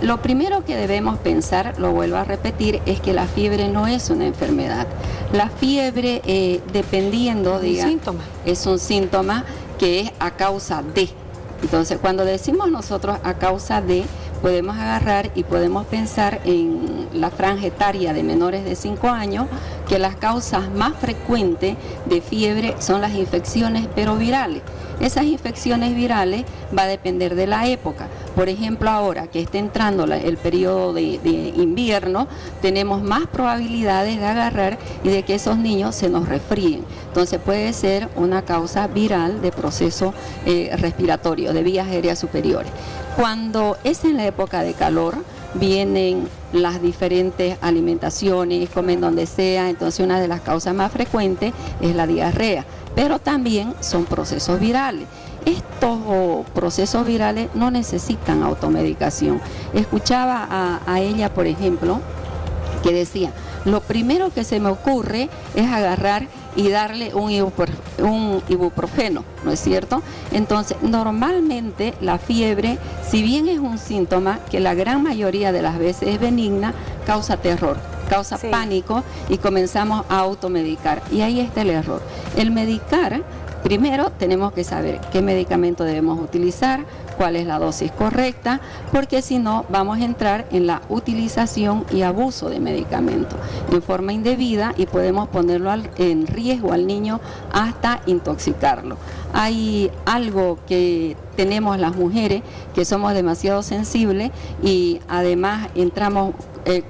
Lo primero que debemos pensar, lo vuelvo a repetir, es que la fiebre no es una enfermedad. La fiebre, dependiendo, es un síntoma que es a causa de. Entonces, cuando decimos nosotros a causa de, podemos agarrar y podemos pensar en la franja etaria de menores de 5 años, que las causas más frecuentes de fiebre son las infecciones perovirales. Esas infecciones virales va a depender de la época. Por ejemplo, ahora que está entrando el periodo de invierno, tenemos más probabilidades de agarrar y de que esos niños se nos resfríen. Entonces puede ser una causa viral de proceso respiratorio, de vías aéreas superiores. Cuando es en la época de calor, vienen las diferentes alimentaciones, comen donde sea, entonces una de las causas más frecuentes es la diarrea, pero también son procesos virales. Estos procesos virales no necesitan automedicación. Escuchaba a ella, por ejemplo, que decía, lo primero que se me ocurre es agarrar y darle un ibuprofeno, ¿no es cierto? Entonces, normalmente la fiebre, si bien es un síntoma que la gran mayoría de las veces es benigna, causa terror, causa pánico y comenzamos a automedicar. Y ahí está el error. El medicar Primero tenemos que saber qué medicamento debemos utilizar, cuál es la dosis correcta, porque si no vamos a entrar en la utilización y abuso de medicamentos en forma indebida y podemos ponerlo en riesgo al niño hasta intoxicarlo. Hay algo que tenemos las mujeres que somos demasiado sensibles y además entramos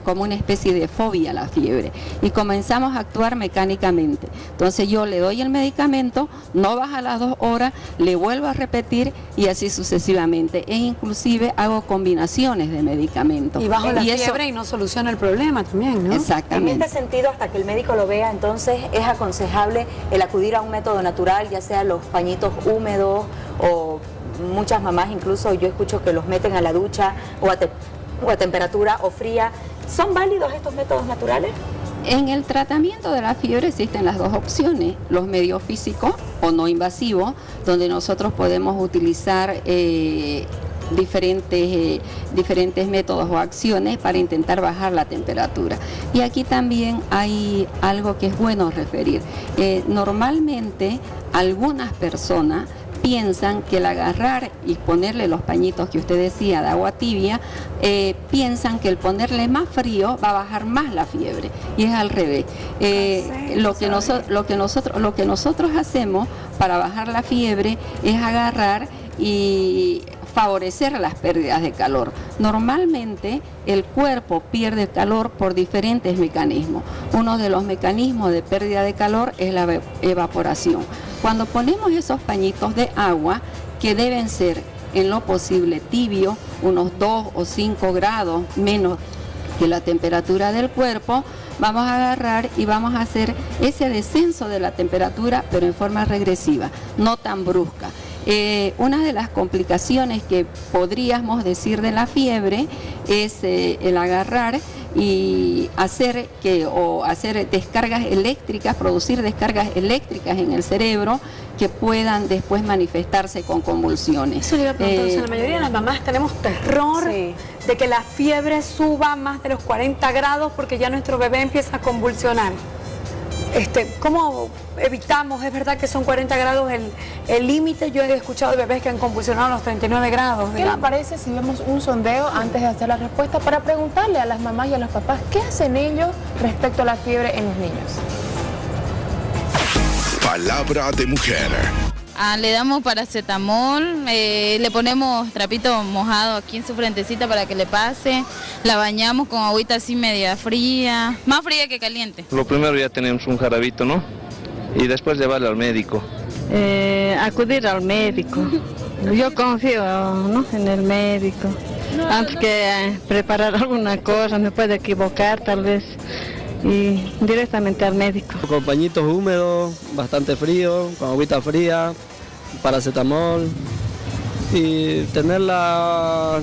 como una especie de fobia a la fiebre y comenzamos a actuar mecánicamente. Entonces yo le doy el medicamento, no baja las 2 horas, le vuelvo a repetir y así sucesivamente. E inclusive hago combinaciones de medicamentos. Y bajo la fiebre y no soluciona el problema también, ¿no? Exactamente. En este sentido, hasta que el médico lo vea, entonces es aconsejable el acudir a un método natural, ya sea los pañitos húmedos o muchas mamás incluso yo escucho que los meten a la ducha o a temperatura o fría. ¿Son válidos estos métodos naturales? En el tratamiento de la fiebre existen las dos opciones, los medios físicos o no invasivos, donde nosotros podemos utilizar diferentes métodos o acciones para intentar bajar la temperatura. Y aquí también hay algo que es bueno referir. Normalmente algunas personas piensan que el agarrar y ponerle los pañitos que usted decía de agua tibia, piensan que el ponerle más frío va a bajar más la fiebre y es al revés. Lo que nosotros hacemos para bajar la fiebre es agarrar y favorecer las pérdidas de calor. Normalmente el cuerpo pierde calor por diferentes mecanismos. Uno de los mecanismos de pérdida de calor es la evaporación. Cuando ponemos esos pañitos de agua, que deben ser en lo posible tibio, unos 2 o 5 grados menos que la temperatura del cuerpo, vamos a agarrar y vamos a hacer ese descenso de la temperatura, pero en forma regresiva, no tan brusca. Una de las complicaciones que podríamos decir de la fiebre es el agarrar y hacer descargas eléctricas, producir descargas eléctricas en el cerebro que puedan después manifestarse con convulsiones. Eso le iba a preguntar, la mayoría de las mamás tenemos terror de que la fiebre suba más de los 40 grados porque ya nuestro bebé empieza a convulsionar. ¿Cómo evitamos? Es verdad que son 40 grados el límite. Yo he escuchado de bebés que han convulsionado a los 39 grados. ¿Qué les parece si vemos un sondeo antes de hacer la respuesta para preguntarle a las mamás y a los papás qué hacen ellos respecto a la fiebre en los niños? Palabra de mujer. Le damos paracetamol, le ponemos trapito mojado aquí en su frentecita para que le pase, la bañamos con agüita así media fría, más fría que caliente. Lo primero ya tenemos un jarabito, ¿no? Y después llevarlo al médico. Acudir al médico. Yo confío, ¿no?, en el médico. Antes que preparar alguna cosa, me puede equivocar tal vez. Y directamente al médico. Con pañitos húmedos, bastante frío, con agüita fría, paracetamol y tenerla,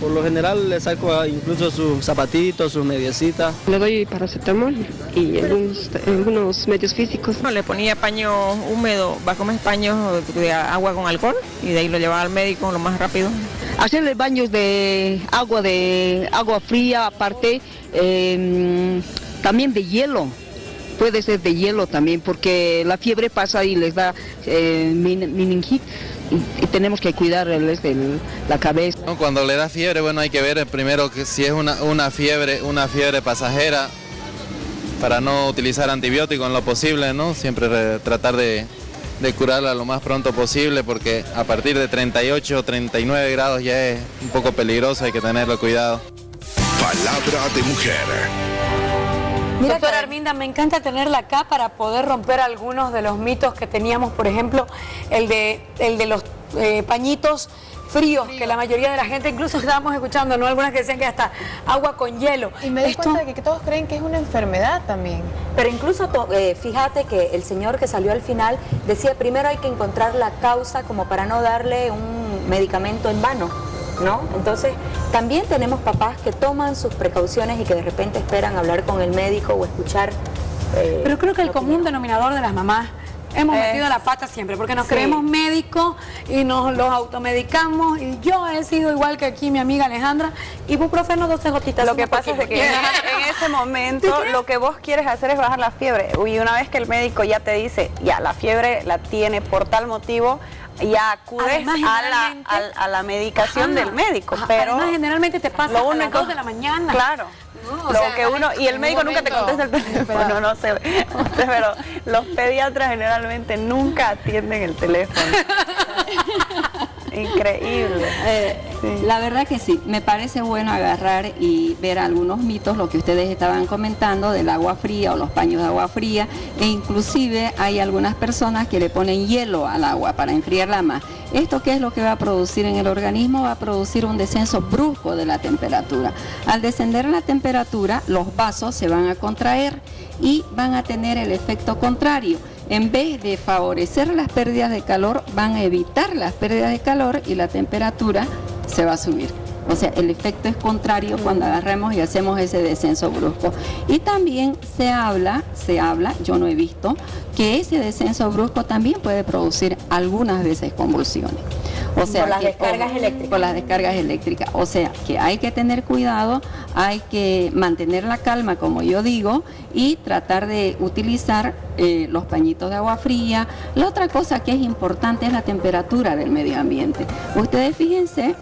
por lo general le saco incluso sus zapatitos, sus mediecitas. Le doy paracetamol y algunos medios físicos. Le ponía paño húmedo, bajo más paños de agua con alcohol y de ahí lo llevaba al médico lo más rápido. Hacerle baños de agua fría, aparte también de hielo, puede ser de hielo también, porque la fiebre pasa y les da meningitis y tenemos que cuidarles la cabeza. Cuando le da fiebre, bueno, hay que ver primero que si es una fiebre pasajera, para no utilizar antibióticos en lo posible, ¿no? Siempre tratar de curarla lo más pronto posible, porque a partir de 38 o 39 grados ya es un poco peligroso, hay que tenerlo cuidado. Palabra de mujer. Mira, doctora Arminda, me encanta tenerla acá para poder romper algunos de los mitos que teníamos, por ejemplo, el de los pañitos fríos, que la mayoría de la gente, incluso estábamos escuchando, ¿no?, algunas que decían que hasta agua con hielo. Y me doy cuenta de que todos creen que es una enfermedad también. Pero incluso, fíjate que el señor que salió al final decía, primero hay que encontrar la causa como para no darle un medicamento en vano, ¿no? Entonces, también tenemos papás que toman sus precauciones y que de repente esperan hablar con el médico o escuchar. Pero creo que el común denominador de las mamás hemos metido la pata siempre, porque nos creemos médicos y nos los automedicamos, y yo he sido igual que aquí mi amiga Alejandra, ibuprofeno 12 gotitas. Lo que pasa es que en ese momento lo que vos quieres hacer es bajar la fiebre. Y una vez que el médico ya te dice, ya la fiebre la tiene por tal motivo, ya acudes a la medicación del médico. Pero además, generalmente te pasa a las 2 de la mañana. Claro. No, y el médico nunca te contesta el teléfono, no sé, pero los pediatras generalmente nunca atienden el teléfono. Increíble. La verdad que sí, me parece bueno agarrar y ver algunos mitos, lo que ustedes estaban comentando del agua fría o los paños de agua fría, e inclusive hay algunas personas que le ponen hielo al agua para enfriarla más. ¿Esto qué es lo que va a producir en el organismo? Va a producir un descenso brusco de la temperatura. Al descender la temperatura, los vasos se van a contraer y van a tener el efecto contrario. En vez de favorecer las pérdidas de calor, van a evitar las pérdidas de calor y la temperatura se va a subir. O sea, el efecto es contrario cuando agarramos y hacemos ese descenso brusco. Y también se habla, yo no he visto, que ese descenso brusco también puede producir algunas veces convulsiones. O sea, por las descargas eléctricas. Por las descargas eléctricas. O sea, que hay que tener cuidado, hay que mantener la calma, como yo digo, y tratar de utilizar los pañitos de agua fría. La otra cosa que es importante es la temperatura del medio ambiente. Ustedes fíjense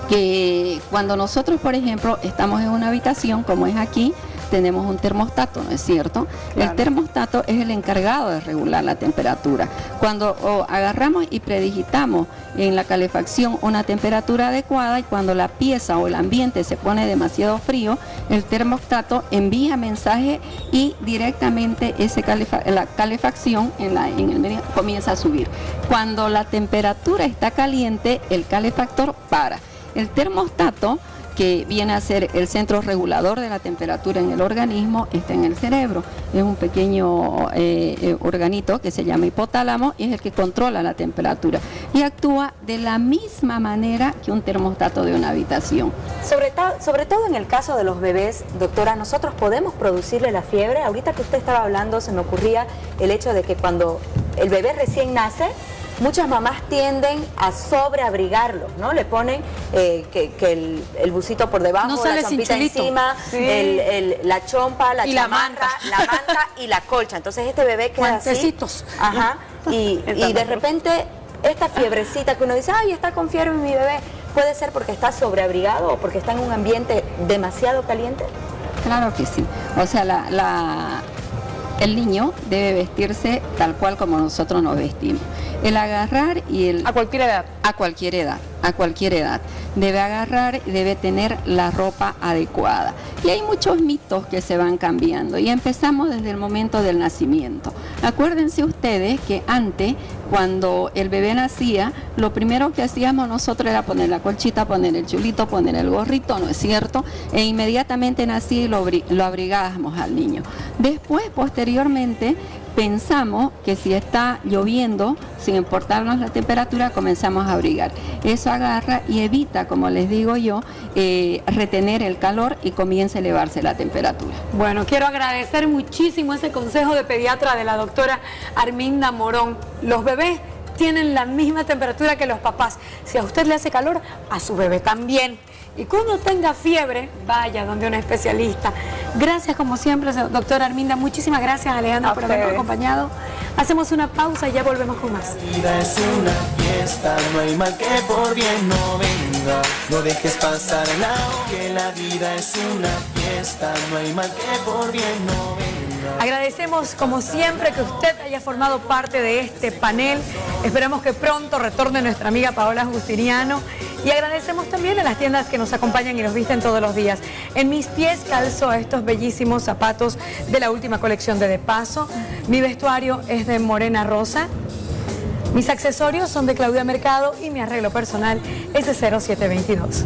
que cuando nosotros, por ejemplo, estamos en una habitación, como es aquí, tenemos un termostato, ¿no es cierto? Claro. El termostato es el encargado de regular la temperatura. Cuando agarramos y predigitamos en la calefacción una temperatura adecuada, y cuando la pieza o el ambiente se pone demasiado frío, el termostato envía mensaje y directamente la calefacción en el medio comienza a subir. Cuando la temperatura está caliente, el calefactor para. El termostato, que viene a ser el centro regulador de la temperatura en el organismo, está en el cerebro. Es un pequeño organito que se llama hipotálamo y es el que controla la temperatura. Y actúa de la misma manera que un termostato de una habitación. Sobre todo en el caso de los bebés, doctora, nosotros podemos producirle la fiebre. Ahorita que usted estaba hablando se me ocurría el hecho de que cuando el bebé recién nace, muchas mamás tienden a sobreabrigarlo, ¿no? Le ponen que el busito por debajo, no la chompita encima, sí. La chompa, la chamarra, la manta y la colcha. Entonces este bebé queda así. Ajá. Y de repente esta fiebrecita que uno dice, ay, está con fiebre mi bebé, ¿puede ser porque está sobreabrigado o porque está en un ambiente demasiado caliente? Claro que sí. O sea, el niño debe vestirse tal cual como nosotros nos vestimos. El agarrar y el... A cualquier edad. A cualquier edad, a cualquier edad. Debe agarrar y debe tener la ropa adecuada. Y hay muchos mitos que se van cambiando. Y empezamos desde el momento del nacimiento. Acuérdense ustedes que antes, cuando el bebé nacía, lo primero que hacíamos nosotros era poner la colchita, poner el chulito, poner el gorrito, ¿no es cierto? E inmediatamente nacía y lo abrigábamos al niño. Después, posteriormente, pensamos que si está lloviendo, sin importarnos la temperatura, comenzamos a abrigar. Eso agarra y evita, como les digo yo, retener el calor y comienza a elevarse la temperatura. Bueno, quiero agradecer muchísimo ese consejo de pediatra de la doctora Arminda Morón. Los bebés tienen la misma temperatura que los papás. Si a usted le hace calor, a su bebé también. Y cuando tenga fiebre, vaya donde un especialista. Gracias como siempre, doctora Arminda. Muchísimas gracias, Alejandra, por habernos acompañado. Hacemos una pausa y ya volvemos con más. La vida es una fiesta, no hay mal que por bien no venga. No dejes pasar la hora, que la vida es una fiesta, no hay mal que por bien no venga. Agradecemos como siempre que usted haya formado parte de este panel. Esperamos que pronto retorne nuestra amiga Paola Justiniano. Y agradecemos también a las tiendas que nos acompañan y nos visten todos los días. En mis pies calzo estos bellísimos zapatos de la última colección de Paso. Mi vestuario es de Morena Rosa. Mis accesorios son de Claudia Mercado y mi arreglo personal es de 0722.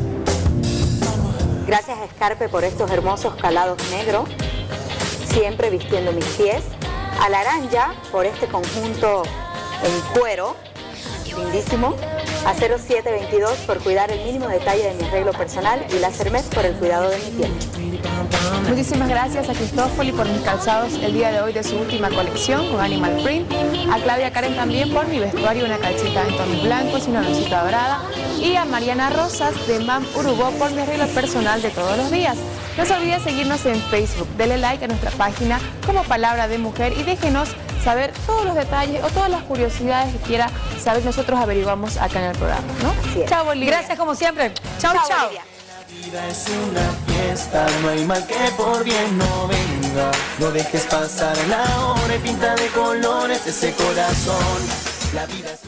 Gracias a Scarpe por estos hermosos calados negros, siempre vistiendo mis pies. A Laranja por este conjunto en cuero, lindísimo. A 0722 por cuidar el mínimo detalle de mi arreglo personal y Lásermet por el cuidado de mi piel. Muchísimas gracias a Cristófoli por mis calzados el día de hoy de su última colección con Animal Print, a Claudia Karen también por mi vestuario, una calcita en tonos blancos y una blusita dorada, y a Mariana Rosas de Mam Urubó por mi arreglo personal de todos los días. No se olvide seguirnos en Facebook, denle like a nuestra página como Palabra de Mujer y déjenos saber todos los detalles o todas las curiosidades que quiera saber, nosotros averiguamos acá en el programa, ¿no? Chao, Bolivia. Gracias como siempre. Chao, chao. La vida es una fiesta, no hay mal que por bien no venga. No dejes pasar la hora y pinta de colores ese corazón. La vida es